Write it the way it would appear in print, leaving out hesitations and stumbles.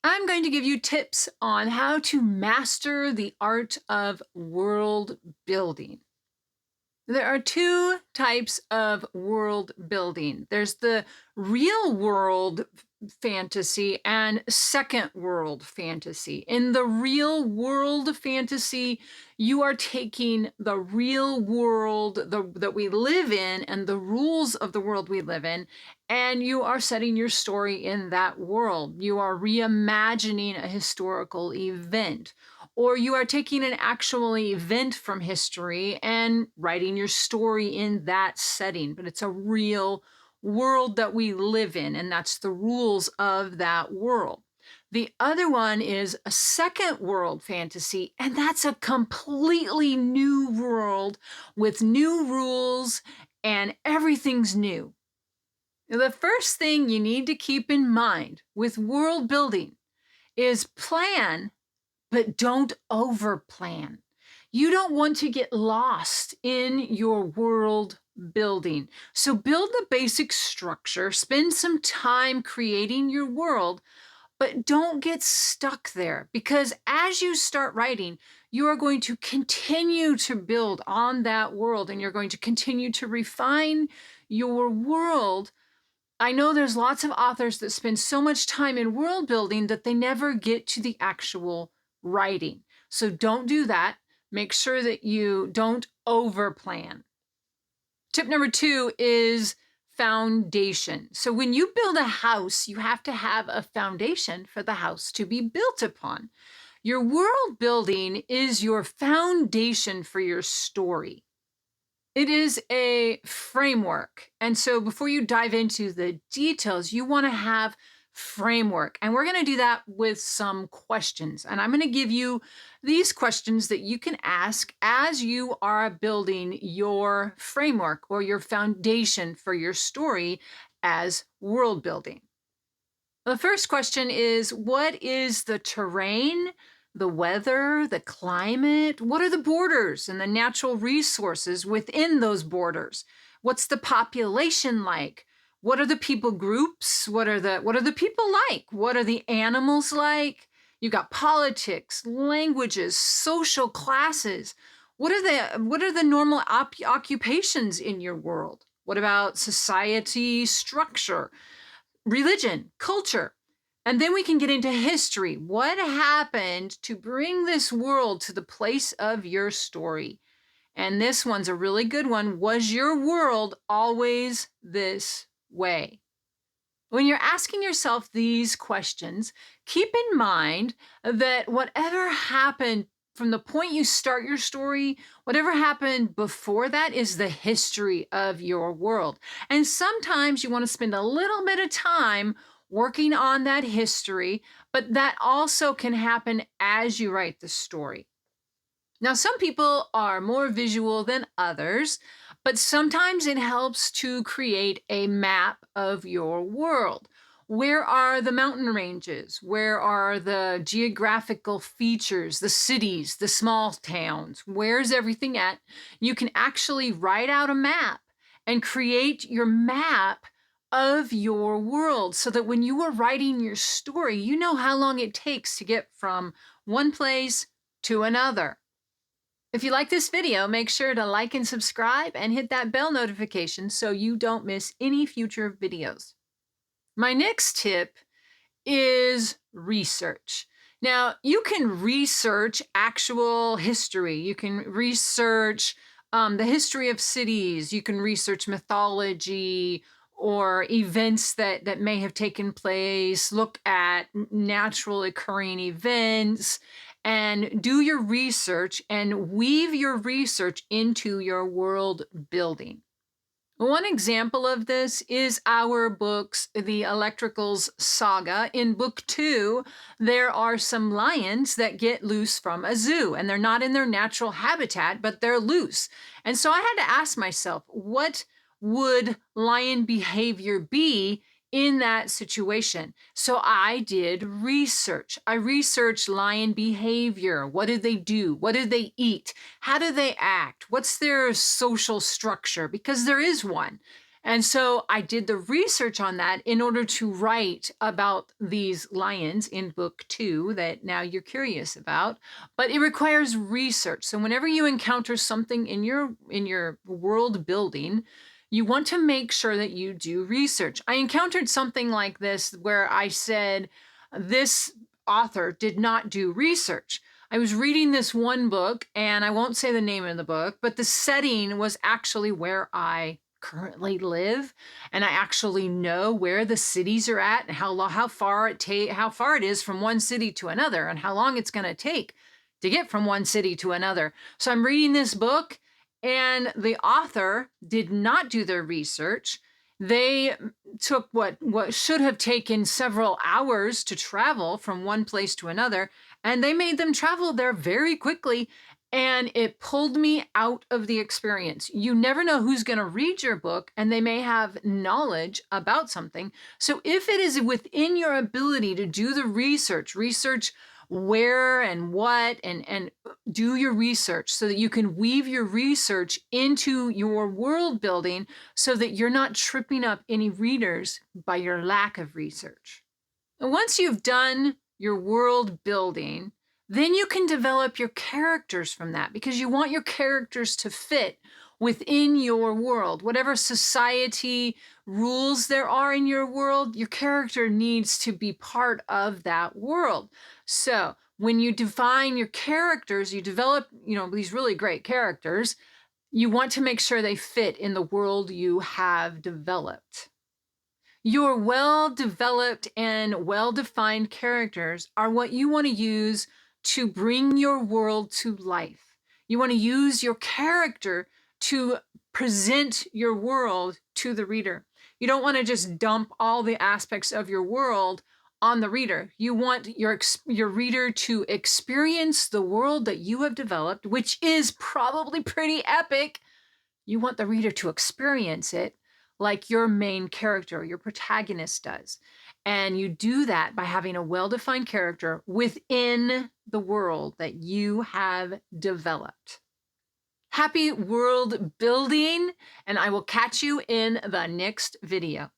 I'm going to give you tips on how to master the art of world building. There are two types of world building. There's the real world fantasy and second world fantasy. In the real world fantasy, you are taking the real world that we live in and the rules of the world we live in, and you are setting your story in that world. You are reimagining a historical event, or you are taking an actual event from history and writing your story in that setting, but it's a real world that we live in, and that's the rules of that world. The other one is a second world fantasy, and that's a completely new world with new rules, and everything's new. The first thing you need to keep in mind with world building is plan, but don't overplan. You don't want to get lost in your world building. So build the basic structure, spend some time creating your world, but don't get stuck there, because as you start writing, you are going to continue to build on that world and you're going to continue to refine your world. I know there's lots of authors that spend so much time in world building that they never get to the actual writing. So don't do that. Make sure that you don't overplan. Tip number 2 is foundation. So when you build a house, you have to have a foundation for the house to be built upon. Your world building is your foundation for your story. It is a framework. And so before you dive into the details, you want to have framework. And we're going to do that with some questions. And I'm going to give you these questions that you can ask as you are building your framework or your foundation for your story as world building. The first question is, what is the terrain, the weather, the climate? What are the borders and the natural resources within those borders? What's the population like? What are the people groups? What are the people like? What are the animals like? You got politics, languages, social classes. What are the normal occupations in your world? What about society structure, religion, culture? And then we can get into history. What happened to bring this world to the place of your story? And this one's a really good one. Was your world always this way? When you're asking yourself these questions, keep in mind that whatever happened from the point you start your story, whatever happened before that is the history of your world. And sometimes you want to spend a little bit of time working on that history, but that also can happen as you write the story. Now, some people are more visual than others, but sometimes it helps to create a map of your world. Where are the mountain ranges? Where are the geographical features, the cities, the small towns? Where's everything at? You can actually write out a map and create your map of your world so that when you are writing your story, you know how long it takes to get from one place to another. If you like this video, make sure to like and subscribe and hit that bell notification so you don't miss any future videos. My next tip is research. Now, you can research actual history. You can research the history of cities. You can research mythology or events that may have taken place. Look at natural occurring events and do your research and weave your research into your world building. One example of this is our books, The Electricals Saga. In book 2, there are some lions that get loose from a zoo, and they're not in their natural habitat, but they're loose. And so I had to ask myself, what would lion behavior be in that situation? So I did research. I researched lion behavior. What do they do? What do they eat? How do they act? What's their social structure? Because there is one. And so I did the research on that in order to write about these lions in book 2 that now you're curious about. But it requires research. So whenever you encounter something in your world building, you want to make sure that you do research. I encountered something like this where I said, this author did not do research. I was reading this one book, and I won't say the name of the book, but the setting was actually where I currently live, and I actually know where the cities are at and how far it is from one city to another, and how long it's going to take to get from one city to another. So I'm reading this book, and the author did not do their research. They took what should have taken several hours to travel from one place to another, and they made them travel there very quickly, and it pulled me out of the experience. You never know who's going to read your book, and they may have knowledge about something. So if it is within your ability to do the research where and what, and do your research so that you can weave your research into your world building so that you're not tripping up any readers by your lack of research. And once you've done your world building, then you can develop your characters from that, because you want your characters to fit within your world. Whatever society rules there are in your world, your character needs to be part of that world. So when you define your characters, you develop, these really great characters. You want to make sure they fit in the world you have developed. Your well-developed and well-defined characters are what you want to use to bring your world to life. You want to use your character to present your world to the reader. You don't want to just dump all the aspects of your world on the reader. You want your reader to experience the world that you have developed, which is probably pretty epic. You want the reader to experience it like your main character, your protagonist does. And you do that by having a well-defined character within the world that you have developed. Happy world building, and I will catch you in the next video.